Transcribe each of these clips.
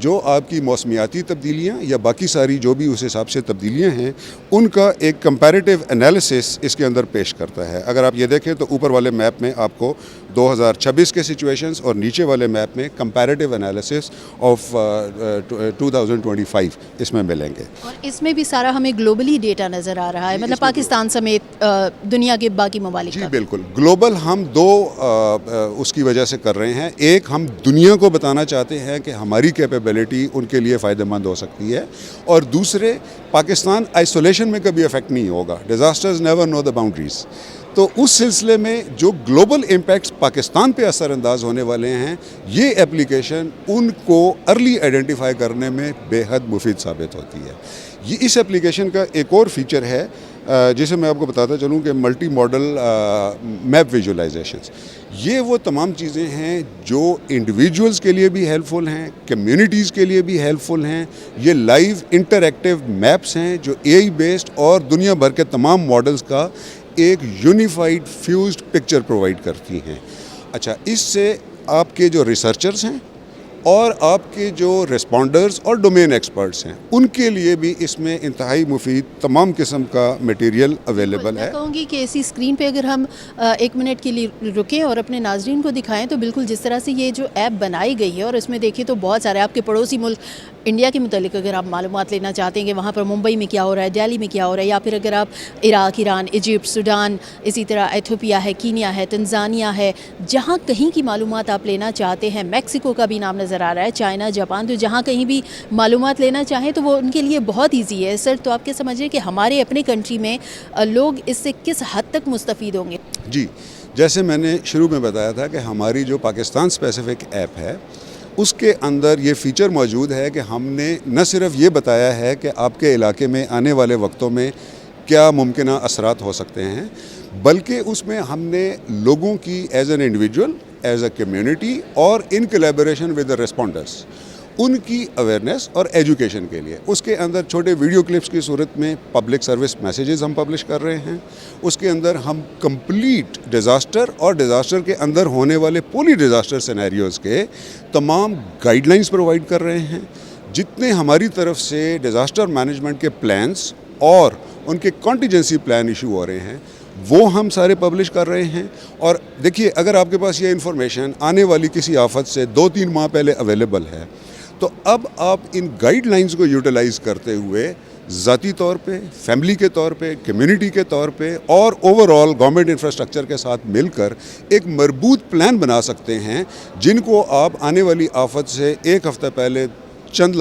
جو آپ کی موسمیاتی تبدیلیاں یا باقی ساری جو بھی اس حساب سے تبدیلیاں ہیں ان کا ایک کمپیریٹیو انالیسس اس کے اندر پیش کرتا ہے. اگر آپ یہ دیکھیں تو اوپر والے میپ میں آپ کو 2026 کے سچویشنز اور نیچے والے میپ میں کمپیریٹیو انالیسس آف 2025 اس میں ملیں گے. اور اس میں بھی سارا ہمیں گلوبلی ڈیٹا نظر آ رہا ہے, مطلب پاکستان سمیت دنیا کے باقی ممالک جی کا. بالکل. گلوبل ہم دو اس کی وجہ سے کر رہے ہیں. ایک ہم دنیا کو بتانا چاہتے ہیں کہ ہماری کیپیبلٹی ان کے لیے فائدہ مند ہو سکتی ہے, اور دوسرے پاکستان آئسولیشن میں کبھی افیکٹ نہیں ہوگا. Disasters never know the boundaries. تو اس سلسلے میں جو گلوبل امپیکٹس پاکستان پہ اثر انداز ہونے والے ہیں, یہ اپلیکیشن ان کو ارلی آئیڈینٹیفائی کرنے میں بے حد مفید ثابت ہوتی ہے. یہ اس اپلیکیشن کا ایک اور فیچر ہے جسے میں آپ کو بتاتا چلوں کہ ملٹی ماڈل میپ ویژولائزیشنز. یہ وہ تمام چیزیں ہیں جو انڈیویجولز کے لیے بھی ہیلپ فل ہیں, کمیونٹیز کے لیے بھی ہیلپ فل ہیں. یہ لائیو انٹریکٹیو میپس ہیں جو اے آئی بیسڈ اور دنیا بھر کے تمام ماڈلز کا ایک یونیفائڈ فیوزڈ پکچر پرووائڈ کرتی ہیں. اچھا, اس سے آپ کے جو ریسرچرز ہیں اور آپ کے جو رسپونڈرز اور ڈومین ایکسپرٹس ہیں ان کے لیے بھی اس میں انتہائی مفید تمام قسم کا میٹیریل اویلیبل ہے. میں کہوں گی کہ اسی اسکرین پہ اگر ہم 1 منٹ کے لیے رکیں اور اپنے ناظرین کو دکھائیں تو بالکل جس طرح سے یہ جو ایپ بنائی گئی ہے, اور اس میں دیکھیں تو بہت سارے آپ کے پڑوسی ملک انڈیا کے متعلق اگر آپ معلومات لینا چاہتے ہیں کہ وہاں پر ممبئی میں کیا ہو رہا ہے, دہلی میں کیا ہو رہا ہے, یا پھر اگر آپ عراق, ایران, ایجپٹ, سوڈان, اسی طرح ایتھوپیا ہے, کینیا ہے, تنزانیہ ہے, جہاں کہیں کی معلومات آپ لینا چاہتے ہیں, میکسیکو کا بھی نام نظر آ رہا ہے, چائنا, جاپان, تو جہاں کہیں بھی معلومات لینا چاہیں تو وہ ان کے لیے بہت ایزی ہے. سر, تو آپ کیا سمجھیں کہ ہمارے اپنے کنٹری میں لوگ اس سے کس حد تک مستفید ہوں گے؟ جی, جیسے میں نے شروع میں بتایا تھا کہ ہماری جو پاکستان اسپیسیفک ایپ ہے اس کے اندر یہ فیچر موجود ہے کہ ہم نے نہ صرف یہ بتایا ہے کہ آپ کے علاقے میں آنے والے وقتوں میں کیا ممکنہ اثرات ہو سکتے ہیں, بلکہ اس میں ہم نے لوگوں کی as an individual, as a community اور ان کولیبوریشن ود دا ریسپونڈرس ان کی اویئرنیس اور ایجوکیشن کے لیے اس کے اندر چھوٹے ویڈیو کلپس کی صورت میں پبلک سروس میسیجز ہم پبلش کر رہے ہیں. اس کے اندر ہم کمپلیٹ ڈیزاسٹر اور ڈیزاسٹر کے اندر ہونے والے پولی ڈیزاسٹر سینیریوز کے تمام گائیڈ لائنز پرووائڈ کر رہے ہیں. جتنے ہماری طرف سے ڈیزاسٹر مینجمنٹ کے پلانس اور ان کے کانٹیجنسی پلان ایشو ہو رہے ہیں وہ ہم سارے پبلش کر رہے ہیں. اور دیکھیے, اگر آپ کے پاس یہ انفارمیشن آنے والی کسی آفت سے 2-3 ماہ پہلے اویلیبل ہے تو اب آپ ان گائیڈ لائنز کو یوٹیلائز کرتے ہوئے ذاتی طور پہ, فیملی کے طور پہ, کمیونٹی کے طور پہ اور اوور آل گورنمنٹ انفراسٹرکچر کے ساتھ مل کر ایک مربوط پلان بنا سکتے ہیں جن کو آپ آنے والی آفت سے 1 ہفتہ پہلے, چند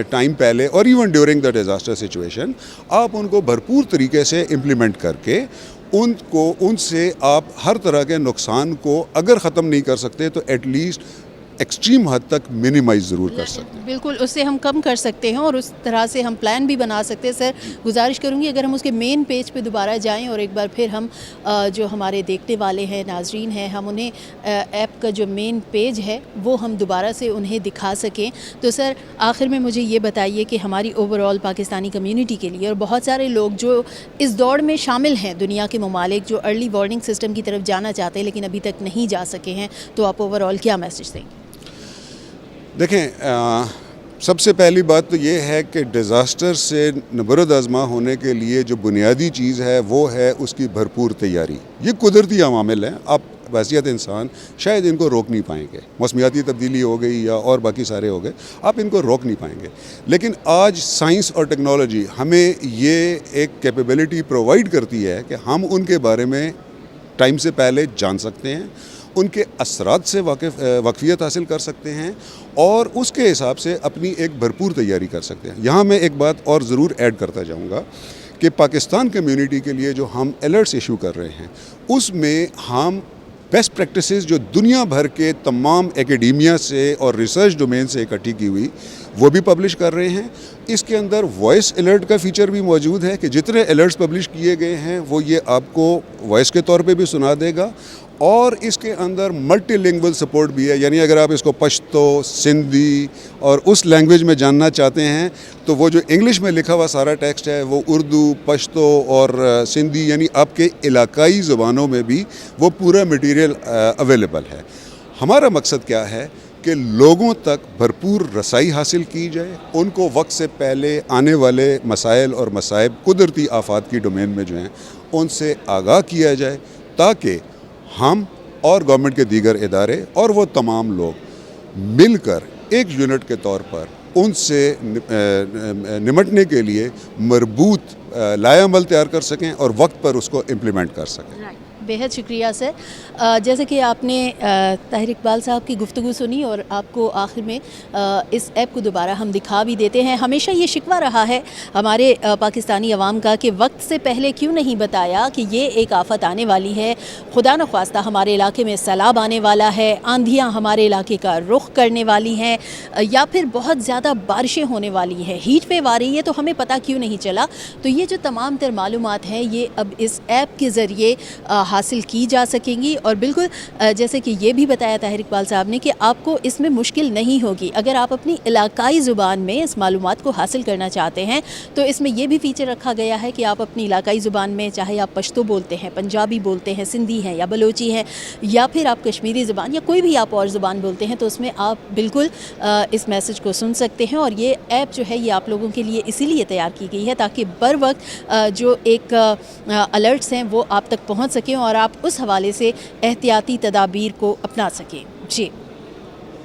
ٹائم پہلے اور even during the disaster situation آپ ان کو بھرپور طریقے سے امپلیمنٹ کر کے ان سے آپ ہر طرح کے نقصان کو اگر ختم نہیں کر سکتے تو ایٹ لیسٹ ایکسٹریم حد تک منیمائز ضرور کر سکتے ہیں. بالکل, اس سے ہم کم کر سکتے ہیں اور اس طرح سے ہم پلان بھی بنا سکتے ہیں. سر, گزارش کروں گی اگر ہم اس کے مین پیج پہ دوبارہ جائیں اور ایک بار پھر ہم جو ہمارے دیکھنے والے ہیں, ناظرین ہیں, ہم انہیں ایپ کا جو مین پیج ہے وہ ہم دوبارہ سے انہیں دکھا سکیں. تو سر, آخر میں مجھے یہ بتائیے کہ ہماری اوور آل پاکستانی کمیونٹی کے لیے اور بہت سارے لوگ جو اس دوڑ میں شامل ہیں, دنیا کے ممالک جو ارلی وارننگ سسٹم کی طرف جانا چاہتے ہیں لیکن ابھی تک نہیں جا سکے ہیں, تو آپ اوور آل کیا میسج دیں گے؟ دیکھیں, سب سے پہلی بات تو یہ ہے کہ ڈیزاسٹر سے نبرد آزما ہونے کے لیے جو بنیادی چیز ہے وہ ہے اس کی بھرپور تیاری. یہ قدرتی عوامل ہیں, آپ بحیثیت انسان شاید ان کو روک نہیں پائیں گے. موسمیاتی تبدیلی ہو گئی یا اور باقی سارے ہو گئے, آپ ان کو روک نہیں پائیں گے. لیکن آج سائنس اور ٹیکنالوجی ہمیں یہ ایک کیپیبلٹی پرووائڈ کرتی ہے کہ ہم ان کے بارے میں ٹائم سے پہلے جان سکتے ہیں, ان کے اثرات سے واقفیت حاصل کر سکتے ہیں اور اس کے حساب سے اپنی ایک بھرپور تیاری کر سکتے ہیں. یہاں میں ایک بات اور ضرور ایڈ کرتا جاؤں گا کہ پاکستان کمیونٹی کے لیے جو ہم الرٹس ایشو کر رہے ہیں اس میں ہم بیسٹ پریکٹسز جو دنیا بھر کے تمام ایکیڈیمیا سے اور ریسرچ ڈومین سے اکٹھی کی ہوئی وہ بھی پبلش کر رہے ہیں. اس کے اندر وائس الرٹ کا فیچر بھی موجود ہے کہ جتنے الرٹس پبلش کیے گئے ہیں وہ یہ آپ کو وائس کے طور پہ بھی سنا دے گا, اور اس کے اندر ملٹی لینگویج سپورٹ بھی ہے. یعنی اگر آپ اس کو پشتو, سندھی اور اس لینگویج میں جاننا چاہتے ہیں تو وہ جو انگلش میں لکھا ہوا سارا ٹیکسٹ ہے وہ اردو, پشتو اور سندھی یعنی آپ کے علاقائی زبانوں میں بھی وہ پورا مٹیریل اویلیبل ہے. ہمارا مقصد کیا ہے کہ لوگوں تک بھرپور رسائی حاصل کی جائے، ان کو وقت سے پہلے آنے والے مسائل اور مصائب قدرتی آفات کی ڈومین میں جو ہیں ان سے آگاہ کیا جائے، تاکہ ہم اور گورنمنٹ کے دیگر ادارے اور وہ تمام لوگ مل کر ایک یونٹ کے طور پر ان سے نمٹنے کے لیے مربوط لائحہ عمل تیار کر سکیں اور وقت پر اس کو امپلیمنٹ کر سکیں۔ بہت شکریہ سر۔ جیسے کہ آپ نے طاہر اقبال صاحب کی گفتگو سنی اور آپ کو آخر میں اس ایپ کو دوبارہ ہم دکھا بھی دیتے ہیں۔ ہمیشہ یہ شکوہ رہا ہے ہمارے پاکستانی عوام کا کہ وقت سے پہلے کیوں نہیں بتایا کہ یہ ایک آفت آنے والی ہے، خدا نخواستہ ہمارے علاقے میں سیلاب آنے والا ہے، آندھیاں ہمارے علاقے کا رخ کرنے والی ہیں، یا پھر بہت زیادہ بارشیں ہونے والی ہیں، ہیٹ ویو آ رہی ہے، تو ہمیں پتہ کیوں نہیں چلا۔ تو یہ جو تمام تر معلومات ہیں یہ اب اس ایپ کے ذریعے حاصل کی جا سکیں گی، اور بالکل جیسے کہ یہ بھی بتایا طاہر اقبال صاحب نے کہ آپ کو اس میں مشکل نہیں ہوگی اگر آپ اپنی علاقائی زبان میں اس معلومات کو حاصل کرنا چاہتے ہیں۔ تو اس میں یہ بھی فیچر رکھا گیا ہے کہ آپ اپنی علاقائی زبان میں، چاہے آپ پشتو بولتے ہیں، پنجابی بولتے ہیں، سندھی ہیں یا بلوچی ہیں، یا پھر آپ کشمیری زبان یا کوئی بھی آپ اور زبان بولتے ہیں، تو اس میں آپ بالکل اس میسج کو سن سکتے ہیں۔ اور یہ ایپ جو ہے یہ آپ لوگوں کے لیے اسی لیے تیار کی گئی ہے تاکہ بر وقت جو ایک الرٹس ہیں وہ آپ تک پہنچ سکیں اور آپ اس حوالے سے احتیاطی تدابیر کو اپنا سکیں۔ جی